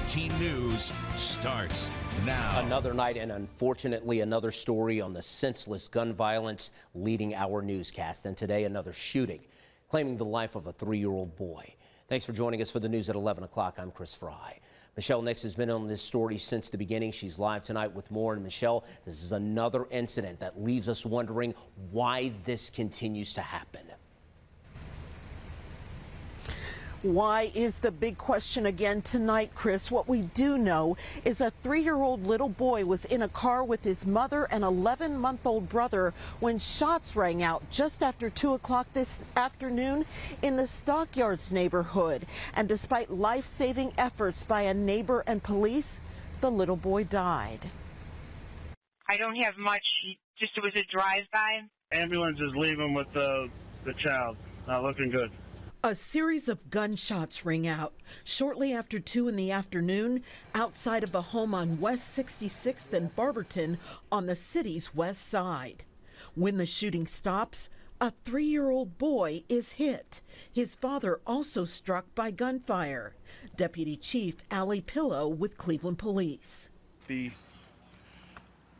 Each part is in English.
19 News starts now. Another night and unfortunately another story on the senseless gun violence leading our newscast. And today another shooting claiming the life of a 3-year-old boy. Thanks for joining us for the news at 11 o'clock. I'm Chris Fry. Michelle Nix has been on this story since the beginning. She's live tonight with more. And Michelle, this is another incident that leaves us wondering why this continues to happen. Why is the big question again tonight, Chris? What we do know is a 3-year-old little boy was in a car with his mother and 11-month-old brother when shots rang out just after 2 o'clock this afternoon in the Stockyards neighborhood. And despite life-saving efforts by a neighbor and police, the little boy died. I don't have much. It was a drive-by. Ambulance is leaving with the child. Not looking good. A series of gunshots ring out shortly after 2 in the afternoon outside of a home on West 66th and Barberton on the city's west side. When the shooting stops, a 3-year-old boy is hit. His father also struck by gunfire. Deputy Chief Allie Pillow with Cleveland Police. The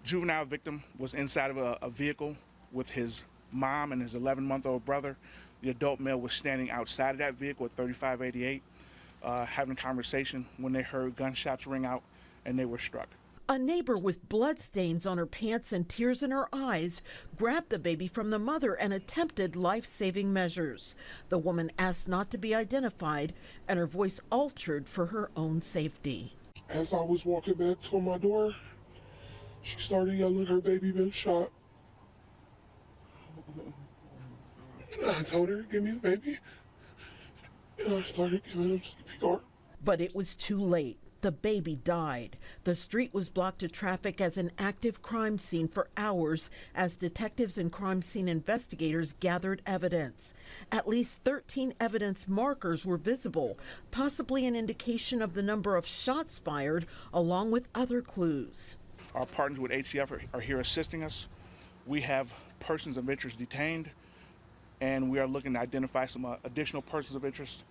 juvenile victim was inside of a vehicle with his mom and his 11-month-old brother. The adult male was standing outside of that vehicle at 3588, having a conversation when they heard gunshots ring out and they were struck. A neighbor with bloodstains on her pants and tears in her eyes grabbed the baby from the mother and attempted life-saving measures. The woman asked not to be identified and her voice altered for her own safety. As I was walking back to my door, she started yelling her baby been shot. I told her, give me the baby, and I started giving him CPR. But it was too late. The baby died. The street was blocked to traffic as an active crime scene for hours as detectives and crime scene investigators gathered evidence. At least 13 evidence markers were visible, possibly an indication of the number of shots fired, along with other clues. Our partners with ATF are here assisting us. We have persons of interest detained, and we are looking to identify some additional persons of interest.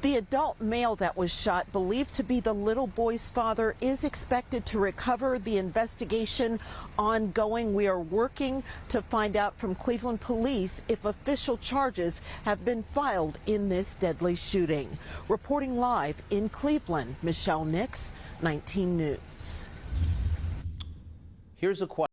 The adult male that was shot, believed to be the little boy's father, is expected to recover. The investigation ongoing. We are working to find out from Cleveland Police if official charges have been filed in this deadly shooting. Reporting live in Cleveland, Michelle Nix, 19 News. Here's a question.